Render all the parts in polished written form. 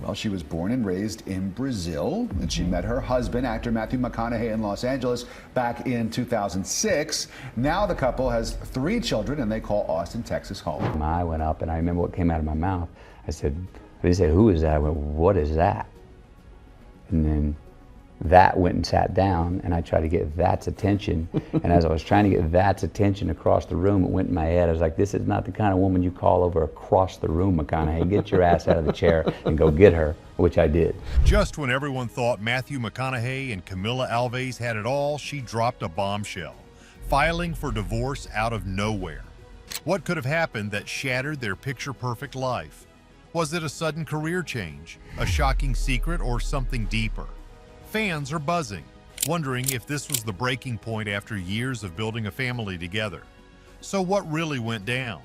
Well, she was born and raised in Brazil, and she met her husband, actor Matthew McConaughey, in Los Angeles back in 2006. Now the couple has 3 children, and they call Austin, Texas home. My eye went up, and I remember what came out of my mouth. I said, they said, "Who is that?" I went, "What is that?" And then that went and sat down, and I tried to get that's attention. And as I was trying to get that's attention across the room, it went in my head. I was like, this is not the kind of woman you call over across the room, McConaughey. Get your ass out of the chair and go get her, which I did. Just when everyone thought Matthew McConaughey and Camila Alves had it all, she dropped a bombshell, filing for divorce out of nowhere. What could have happened that shattered their picture-perfect life? Was it a sudden career change, a shocking secret, or something deeper? Fans are buzzing, wondering if this was the breaking point after years of building a family together. So what really went down?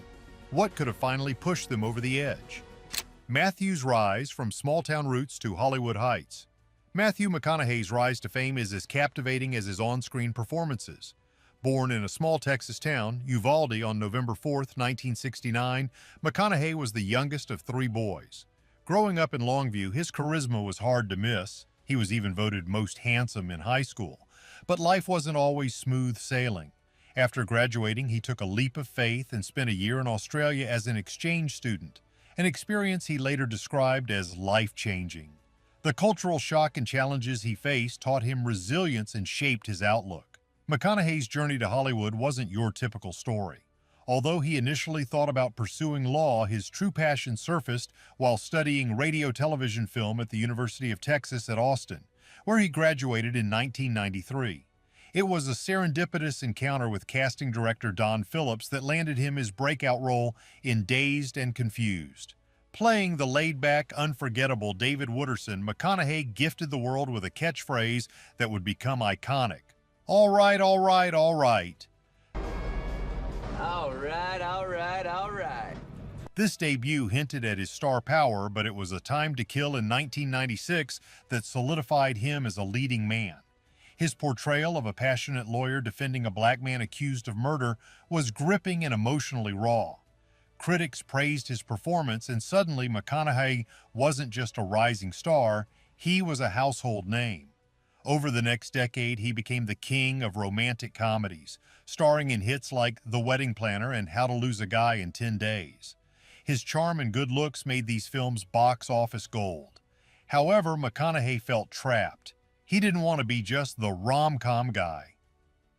What could have finally pushed them over the edge? Matthew's rise from small-town roots to Hollywood heights. Matthew McConaughey's rise to fame is as captivating as his on-screen performances. Born in a small Texas town, Uvalde, on November 4, 1969, McConaughey was the youngest of 3 boys. Growing up in Longview, his charisma was hard to miss. He was even voted most handsome in high school. But life wasn't always smooth sailing. After graduating, he took a leap of faith and spent a year in Australia as an exchange student, an experience he later described as life-changing. The cultural shock and challenges he faced taught him resilience and shaped his outlook. McConaughey's journey to Hollywood wasn't your typical story. Although he initially thought about pursuing law, his true passion surfaced while studying radio-television film at the University of Texas at Austin, where he graduated in 1993. It was a serendipitous encounter with casting director Don Phillips that landed him his breakout role in Dazed and Confused. Playing the laid-back, unforgettable David Wooderson, McConaughey gifted the world with a catchphrase that would become iconic. "All right, all right, all right." All right, all right, all right. This debut hinted at his star power, but it was A Time to Kill in 1996 that solidified him as a leading man. His portrayal of a passionate lawyer defending a black man accused of murder was gripping and emotionally raw. Critics praised his performance, and suddenly McConaughey wasn't just a rising star, he was a household name. Over the next decade, he became the king of romantic comedies, starring in hits like The Wedding Planner and How to Lose a Guy in 10 Days. His charm and good looks made these films box office gold. However, McConaughey felt trapped. He didn't want to be just the rom-com guy.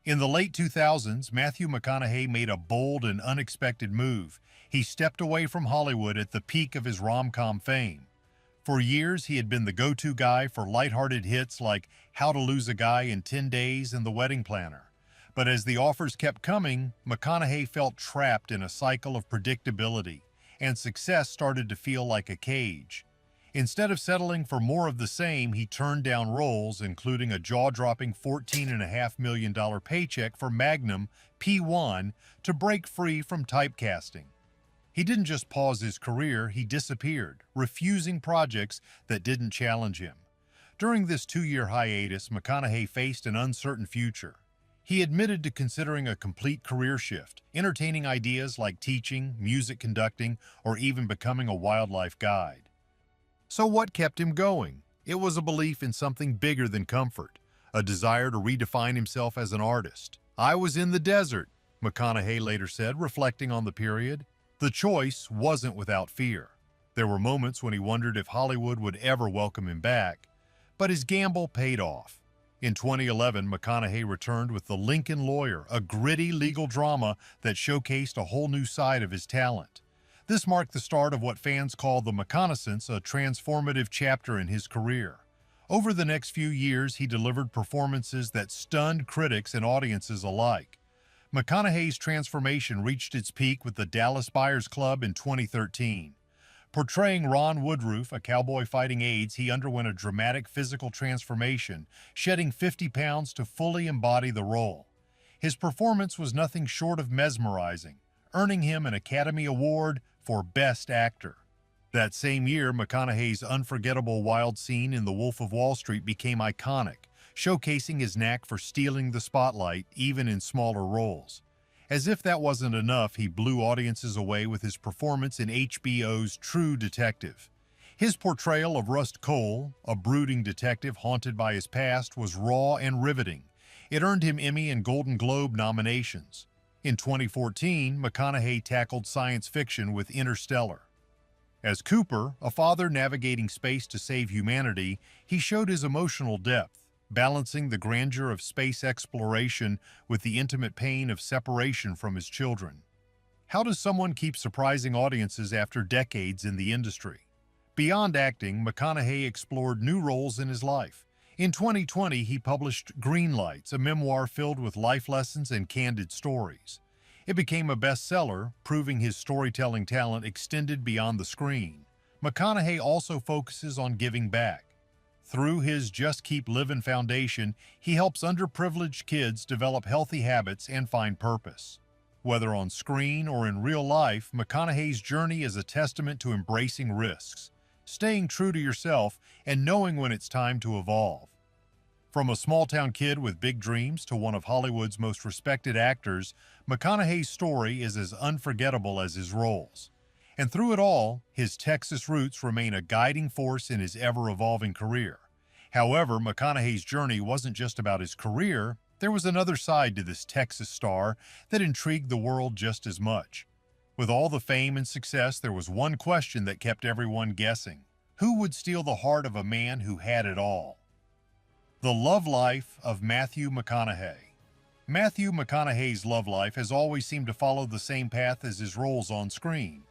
In the late 2000s, Matthew McConaughey made a bold and unexpected move. He stepped away from Hollywood at the peak of his rom-com fame. For years, he had been the go-to guy for lighthearted hits like How to Lose a Guy in 10 Days and The Wedding Planner. But as the offers kept coming, McConaughey felt trapped in a cycle of predictability, and success started to feel like a cage. Instead of settling for more of the same, he turned down roles, including a jaw-dropping $14.5 million paycheck for Magnum P1 to break free from typecasting. He didn't just pause his career, he disappeared, refusing projects that didn't challenge him. During this 2-year hiatus, McConaughey faced an uncertain future. He admitted to considering a complete career shift, entertaining ideas like teaching, music conducting, or even becoming a wildlife guide. So what kept him going? It was a belief in something bigger than comfort, a desire to redefine himself as an artist. "I was in the desert," McConaughey later said, reflecting on the period. The choice wasn't without fear. There were moments when he wondered if Hollywood would ever welcome him back, but his gamble paid off. In 2011, McConaughey returned with The Lincoln Lawyer, a gritty legal drama that showcased a whole new side of his talent. This marked the start of what fans call the McConaissance, a transformative chapter in his career. Over the next few years, he delivered performances that stunned critics and audiences alike. McConaughey's transformation reached its peak with the Dallas Buyers Club in 2013. Portraying Ron Woodruff, a cowboy fighting AIDS, he underwent a dramatic physical transformation, shedding 50 pounds to fully embody the role. His performance was nothing short of mesmerizing, earning him an Academy Award for Best Actor. That same year, McConaughey's unforgettable wild scene in The Wolf of Wall Street became iconic, showcasing his knack for stealing the spotlight even in smaller roles. As if that wasn't enough, he blew audiences away with his performance in HBO's True Detective. His portrayal of Rust Cole, a brooding detective haunted by his past, was raw and riveting. It earned him Emmy and Golden Globe nominations. In 2014, McConaughey tackled science fiction with Interstellar. As Cooper, a father navigating space to save humanity, he showed his emotional depth, balancing the grandeur of space exploration with the intimate pain of separation from his children. How does someone keep surprising audiences after decades in the industry? Beyond acting, McConaughey explored new roles in his life. In 2020, he published Green Lights, a memoir filled with life lessons and candid stories. It became a bestseller, proving his storytelling talent extended beyond the screen. McConaughey also focuses on giving back. Through his Just Keep Livin' Foundation, he helps underprivileged kids develop healthy habits and find purpose. Whether on screen or in real life, McConaughey's journey is a testament to embracing risks, staying true to yourself, and knowing when it's time to evolve. From a small-town kid with big dreams to one of Hollywood's most respected actors, McConaughey's story is as unforgettable as his roles. And through it all, his Texas roots remain a guiding force in his ever-evolving career. However, McConaughey's journey wasn't just about his career. There was another side to this Texas star that intrigued the world just as much. With all the fame and success, there was one question that kept everyone guessing. Who would steal the heart of a man who had it all? The love life of Matthew McConaughey. Matthew McConaughey's love life has always seemed to follow the same path as his roles on screen.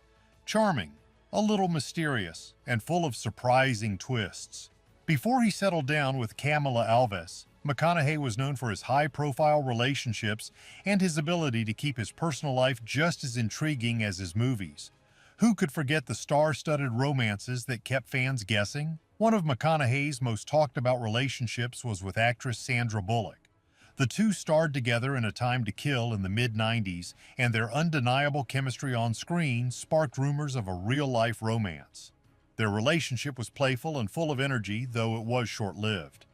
Charming, a little mysterious, and full of surprising twists. Before he settled down with Camila Alves, McConaughey was known for his high-profile relationships and his ability to keep his personal life just as intriguing as his movies. Who could forget the star-studded romances that kept fans guessing? One of McConaughey's most talked-about relationships was with actress Sandra Bullock. The two starred together in A Time to Kill in the mid-90s, and their undeniable chemistry on screen sparked rumors of a real-life romance. Their relationship was playful and full of energy, though it was short-lived.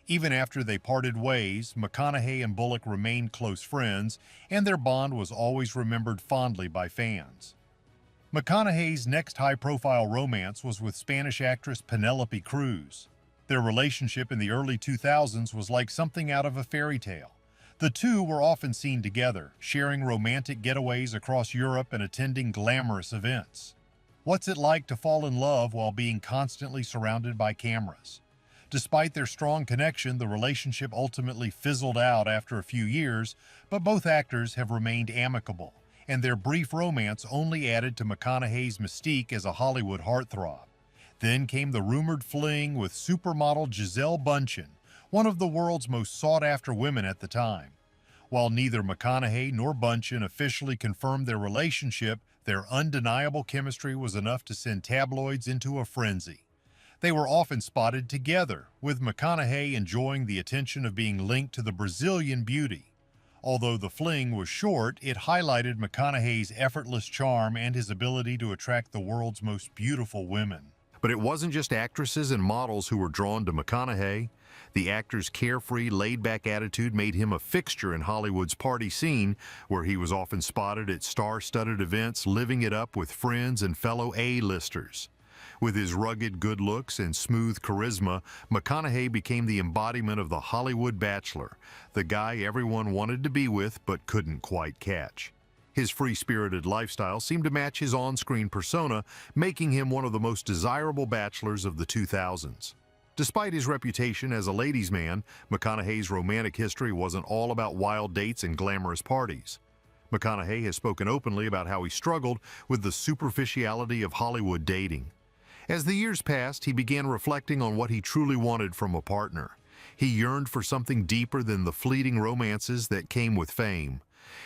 Even after they parted ways, McConaughey and Bullock remained close friends, and their bond was always remembered fondly by fans. McConaughey's next high-profile romance was with Spanish actress Penelope Cruz. Their relationship in the early 2000s was like something out of a fairy tale. The two were often seen together, sharing romantic getaways across Europe and attending glamorous events. What's it like to fall in love while being constantly surrounded by cameras? Despite their strong connection, the relationship ultimately fizzled out after a few years, but both actors have remained amicable, and their brief romance only added to McConaughey's mystique as a Hollywood heartthrob. Then came the rumored fling with supermodel Gisele Bündchen, one of the world's most sought-after women at the time. While neither McConaughey nor Bündchen officially confirmed their relationship, their undeniable chemistry was enough to send tabloids into a frenzy. They were often spotted together, with McConaughey enjoying the attention of being linked to the Brazilian beauty. Although the fling was short, it highlighted McConaughey's effortless charm and his ability to attract the world's most beautiful women. But it wasn't just actresses and models who were drawn to McConaughey. The actor's carefree, laid-back attitude made him a fixture in Hollywood's party scene, where he was often spotted at star-studded events, living it up with friends and fellow A-listers. With his rugged good looks and smooth charisma, McConaughey became the embodiment of the Hollywood bachelor, the guy everyone wanted to be with but couldn't quite catch. His free-spirited lifestyle seemed to match his on-screen persona, making him one of the most desirable bachelors of the 2000s. Despite his reputation as a ladies' man, McConaughey's romantic history wasn't all about wild dates and glamorous parties. McConaughey has spoken openly about how he struggled with the superficiality of Hollywood dating. As the years passed, he began reflecting on what he truly wanted from a partner. He yearned for something deeper than the fleeting romances that came with fame.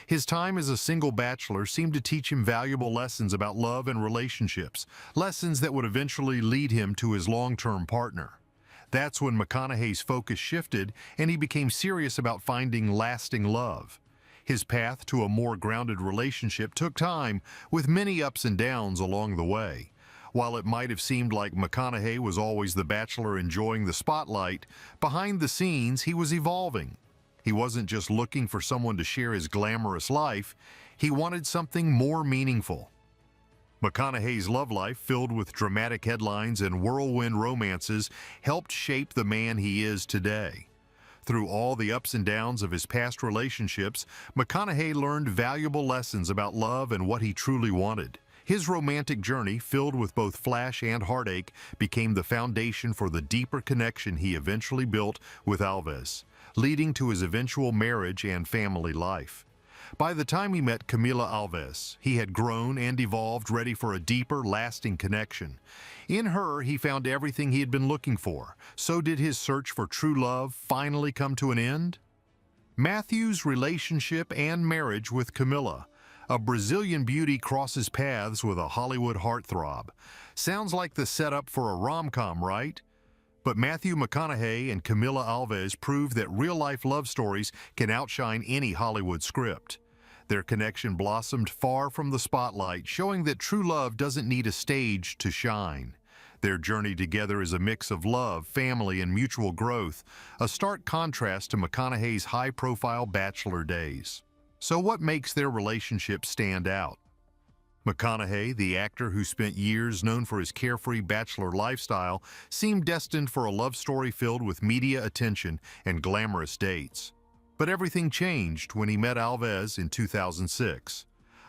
His time as a single bachelor seemed to teach him valuable lessons about love and relationships, lessons that would eventually lead him to his long-term partner. That's when McConaughey's focus shifted and he became serious about finding lasting love. His path to a more grounded relationship took time, with many ups and downs along the way. While it might have seemed like McConaughey was always the bachelor enjoying the spotlight, behind the scenes he was evolving. He wasn't just looking for someone to share his glamorous life, he wanted something more meaningful. McConaughey's love life, filled with dramatic headlines and whirlwind romances, helped shape the man he is today. Through all the ups and downs of his past relationships, McConaughey learned valuable lessons about love and what he truly wanted. His romantic journey, filled with both flash and heartache, became the foundation for the deeper connection he eventually built with Alves, leading to his eventual marriage and family life. By the time he met Camila Alves, he had grown and evolved, ready for a deeper, lasting connection. In her, he found everything he had been looking for. So did his search for true love finally come to an end? Matthew's relationship and marriage with Camila, a Brazilian beauty, crosses paths with a Hollywood heartthrob. Sounds like the setup for a rom-com, right? But Matthew McConaughey and Camila Alves prove that real-life love stories can outshine any Hollywood script. Their connection blossomed far from the spotlight, showing that true love doesn't need a stage to shine. Their journey together is a mix of love, family, and mutual growth, a stark contrast to McConaughey's high-profile bachelor days. So what makes their relationship stand out? McConaughey, the actor who spent years known for his carefree bachelor lifestyle, seemed destined for a love story filled with media attention and glamorous dates. But everything changed when he met Alves in 2006.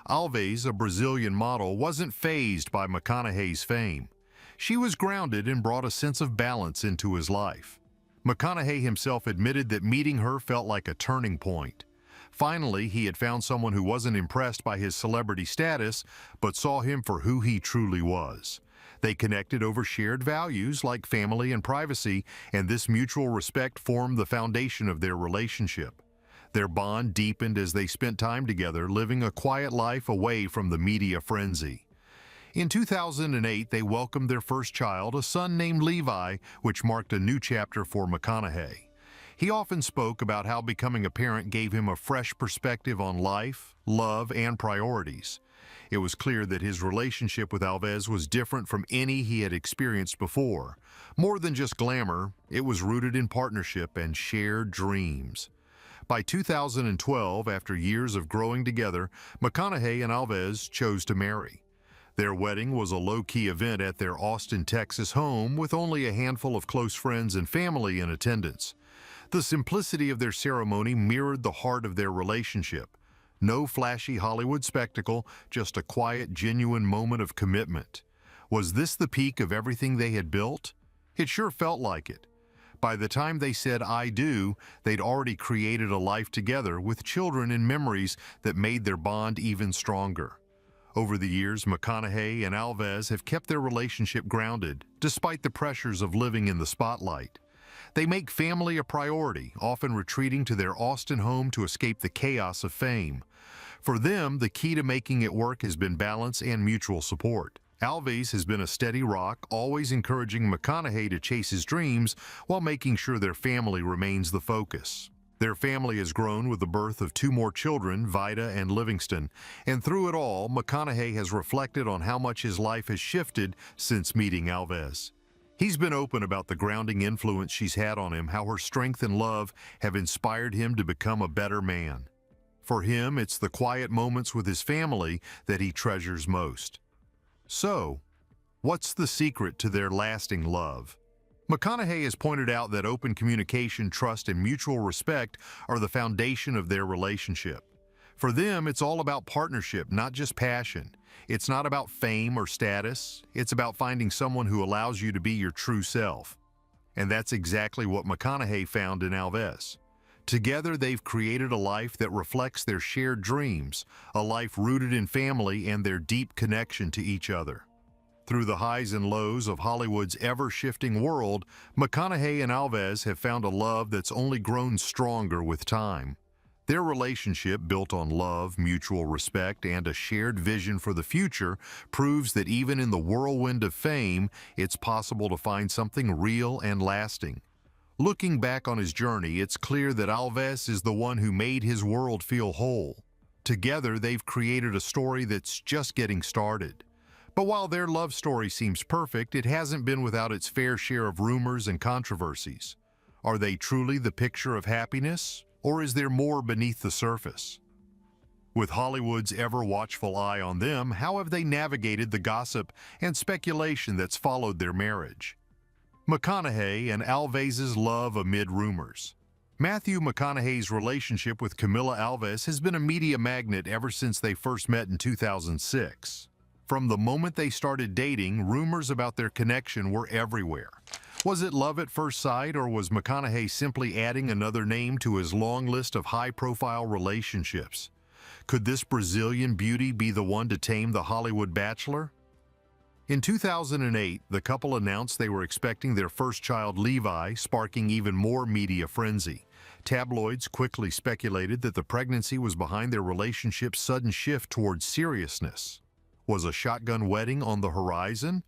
Alves, a Brazilian model, wasn't fazed by McConaughey's fame. She was grounded and brought a sense of balance into his life. McConaughey himself admitted that meeting her felt like a turning point. Finally, he had found someone who wasn't impressed by his celebrity status, but saw him for who he truly was. They connected over shared values like family and privacy, and this mutual respect formed the foundation of their relationship. Their bond deepened as they spent time together, living a quiet life away from the media frenzy. In 2008, they welcomed their first child, a son named Levi, which marked a new chapter for McConaughey. He often spoke about how becoming a parent gave him a fresh perspective on life, love, and priorities. It was clear that his relationship with Alves was different from any he had experienced before. More than just glamour, it was rooted in partnership and shared dreams. By 2012, after years of growing together, McConaughey and Alves chose to marry. Their wedding was a low-key event at their Austin, Texas home, with only a handful of close friends and family in attendance. The simplicity of their ceremony mirrored the heart of their relationship. No flashy Hollywood spectacle, just a quiet, genuine moment of commitment. Was this the peak of everything they had built? It sure felt like it. By the time they said "I do," they'd already created a life together with children and memories that made their bond even stronger. Over the years, McConaughey and Alves have kept their relationship grounded, despite the pressures of living in the spotlight. They make family a priority, often retreating to their Austin home to escape the chaos of fame. For them, the key to making it work has been balance and mutual support. Alves has been a steady rock, always encouraging McConaughey to chase his dreams while making sure their family remains the focus. Their family has grown with the birth of 2 more children, Vida and Livingston, and through it all, McConaughey has reflected on how much his life has shifted since meeting Alves. He's been open about the grounding influence she's had on him, how her strength and love have inspired him to become a better man. For him, it's the quiet moments with his family that he treasures most. So, what's the secret to their lasting love? McConaughey has pointed out that open communication, trust, and mutual respect are the foundation of their relationship. For them, it's all about partnership, not just passion. It's not about fame or status. It's about finding someone who allows you to be your true self. And that's exactly what McConaughey found in Alves. Together, they've created a life that reflects their shared dreams, a life rooted in family and their deep connection to each other. Through the highs and lows of Hollywood's ever-shifting world, McConaughey and Alves have found a love that's only grown stronger with time. Their relationship, built on love, mutual respect, and a shared vision for the future, proves that even in the whirlwind of fame, it's possible to find something real and lasting. Looking back on his journey, it's clear that Alves is the one who made his world feel whole. Together, they've created a story that's just getting started. But while their love story seems perfect, it hasn't been without its fair share of rumors and controversies. Are they truly the picture of happiness? Or is there more beneath the surface? With Hollywood's ever-watchful eye on them, how have they navigated the gossip and speculation that's followed their marriage? McConaughey and Alves' love amid rumors. Matthew McConaughey's relationship with Camila Alves has been a media magnet ever since they first met in 2006. From the moment they started dating, rumors about their connection were everywhere. Was it love at first sight, or was McConaughey simply adding another name to his long list of high-profile relationships? Could this Brazilian beauty be the one to tame the Hollywood bachelor? In 2008, the couple announced they were expecting their first child, Levi, sparking even more media frenzy. Tabloids quickly speculated that the pregnancy was behind their relationship's sudden shift towards seriousness. Was a shotgun wedding on the horizon?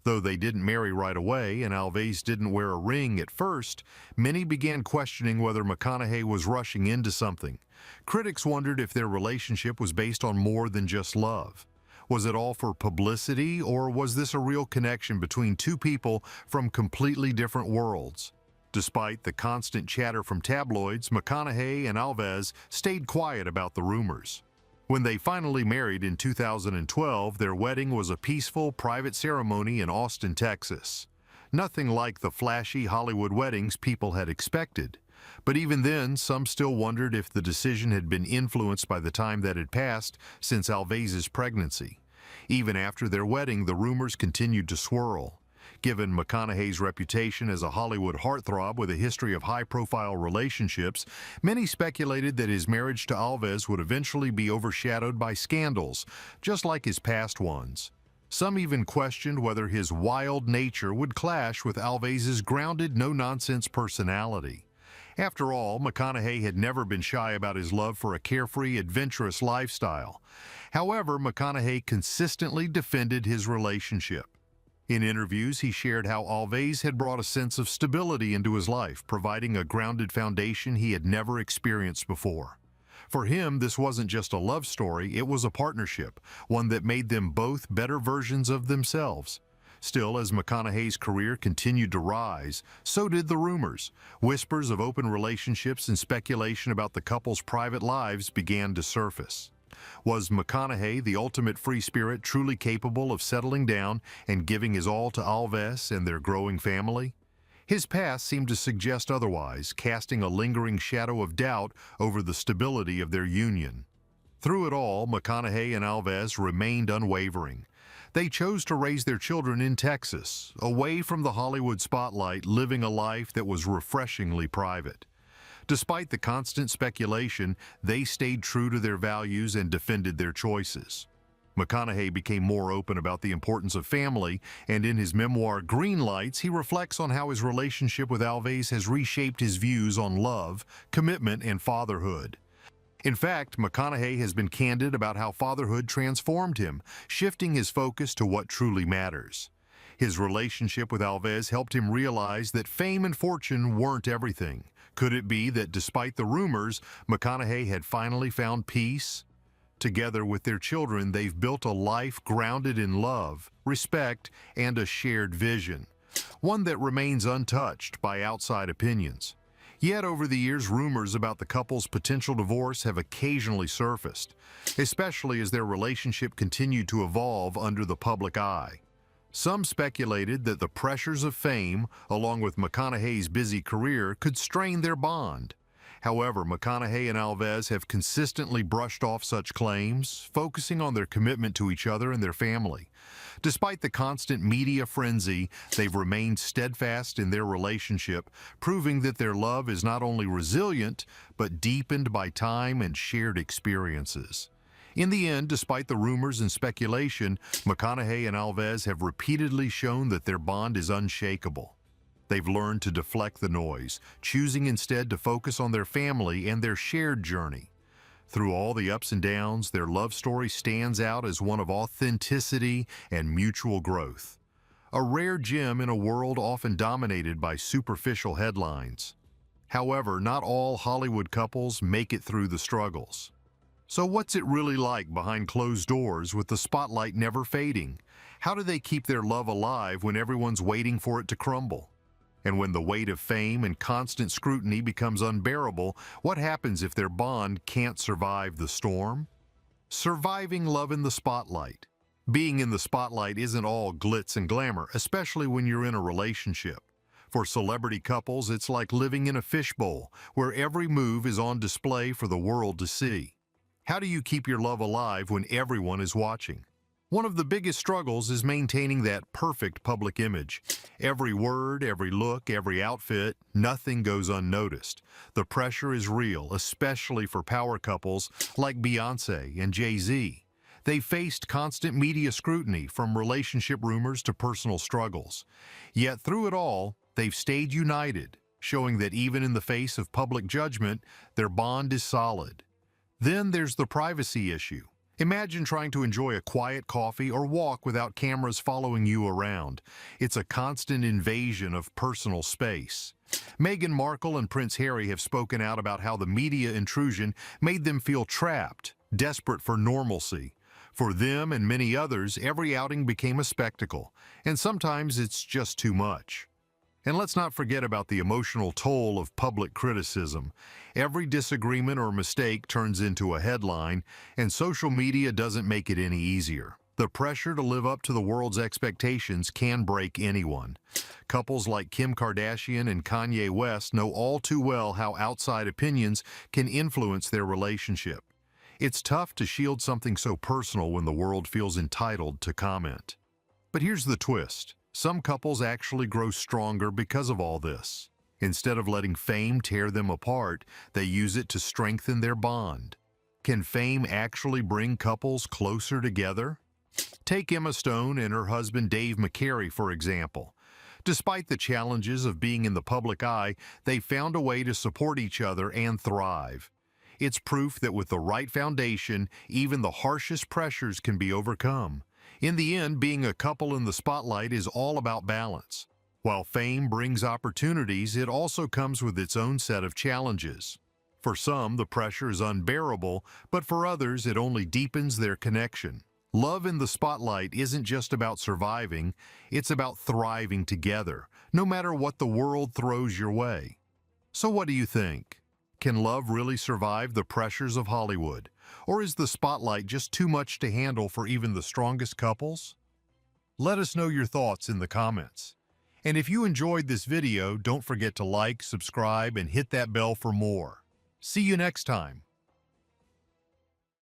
Though they didn't marry right away and Alves didn't wear a ring at first, many began questioning whether McConaughey was rushing into something. Critics wondered if their relationship was based on more than just love. Was it all for publicity, or was this a real connection between two people from completely different worlds? Despite the constant chatter from tabloids, McConaughey and Alves stayed quiet about the rumors. When they finally married in 2012, their wedding was a peaceful, private ceremony in Austin, Texas. Nothing like the flashy Hollywood weddings people had expected. But even then, some still wondered if the decision had been influenced by the time that had passed since Alves' pregnancy. Even after their wedding, the rumors continued to swirl. Given McConaughey's reputation as a Hollywood heartthrob with a history of high-profile relationships, many speculated that his marriage to Alves would eventually be overshadowed by scandals, just like his past ones. Some even questioned whether his wild nature would clash with Alves' grounded, no-nonsense personality. After all, McConaughey had never been shy about his love for a carefree, adventurous lifestyle. However, McConaughey consistently defended his relationship. In interviews, he shared how Alves had brought a sense of stability into his life, providing a grounded foundation he had never experienced before. For him, this wasn't just a love story, it was a partnership, one that made them both better versions of themselves. Still, as McConaughey's career continued to rise, so did the rumors. Whispers of open relationships and speculation about the couple's private lives began to surface. Was McConaughey, the ultimate free spirit, truly capable of settling down and giving his all to Alves and their growing family? His past seemed to suggest otherwise, casting a lingering shadow of doubt over the stability of their union. Through it all, McConaughey and Alves remained unwavering. They chose to raise their children in Texas, away from the Hollywood spotlight, living a life that was refreshingly private. Despite the constant speculation, they stayed true to their values and defended their choices. McConaughey became more open about the importance of family, and in his memoir, Green Lights, he reflects on how his relationship with Alves has reshaped his views on love, commitment, and fatherhood. In fact, McConaughey has been candid about how fatherhood transformed him, shifting his focus to what truly matters. His relationship with Alves helped him realize that fame and fortune weren't everything. Could it be that despite the rumors, McConaughey had finally found peace? Together with their children, they've built a life grounded in love, respect, and a shared vision, one that remains untouched by outside opinions. Yet over the years, rumors about the couple's potential divorce have occasionally surfaced, especially as their relationship continued to evolve under the public eye. Some speculated that the pressures of fame, along with McConaughey's busy career, could strain their bond. However, McConaughey and Alves have consistently brushed off such claims, focusing on their commitment to each other and their family. Despite the constant media frenzy, they've remained steadfast in their relationship, proving that their love is not only resilient, but deepened by time and shared experiences. In the end, despite the rumors and speculation, McConaughey and Alves have repeatedly shown that their bond is unshakable. They've learned to deflect the noise, choosing instead to focus on their family and their shared journey. Through all the ups and downs, their love story stands out as one of authenticity and mutual growth. A rare gem in a world often dominated by superficial headlines. However, not all Hollywood couples make it through the struggles. So what's it really like behind closed doors with the spotlight never fading? How do they keep their love alive when everyone's waiting for it to crumble? And when the weight of fame and constant scrutiny becomes unbearable, what happens if their bond can't survive the storm? Surviving love in the spotlight. Being in the spotlight isn't all glitz and glamour, especially when you're in a relationship. For celebrity couples, it's like living in a fishbowl, where every move is on display for the world to see. How do you keep your love alive when everyone is watching? One of the biggest struggles is maintaining that perfect public image. Every word, every look, every outfit, nothing goes unnoticed. The pressure is real, especially for power couples like Beyoncé and Jay-Z. They faced constant media scrutiny, from relationship rumors to personal struggles. Yet through it all, they've stayed united, showing that even in the face of public judgment, their bond is solid. Then there's the privacy issue. Imagine trying to enjoy a quiet coffee or walk without cameras following you around. It's a constant invasion of personal space. Meghan Markle and Prince Harry have spoken out about how the media intrusion made them feel trapped, desperate for normalcy. For them and many others, every outing became a spectacle, and sometimes it's just too much. And let's not forget about the emotional toll of public criticism. Every disagreement or mistake turns into a headline, and social media doesn't make it any easier. The pressure to live up to the world's expectations can break anyone. Couples like Kim Kardashian and Kanye West know all too well how outside opinions can influence their relationship. It's tough to shield something so personal when the world feels entitled to comment. But here's the twist. Some couples actually grow stronger because of all this. Instead of letting fame tear them apart, they use it to strengthen their bond. Can fame actually bring couples closer together? Take Emma Stone and her husband Dave McCary, for example. Despite the challenges of being in the public eye, they found a way to support each other and thrive. It's proof that with the right foundation, even the harshest pressures can be overcome. In the end, being a couple in the spotlight is all about balance. While fame brings opportunities, it also comes with its own set of challenges. For some, the pressure is unbearable, but for others, it only deepens their connection. Love in the spotlight isn't just about surviving, it's about thriving together, no matter what the world throws your way. So what do you think? Can love really survive the pressures of Hollywood? Or is the spotlight just too much to handle for even the strongest couples? Let us know your thoughts in the comments. And if you enjoyed this video, don't forget to like, subscribe, and hit that bell for more. See you next time.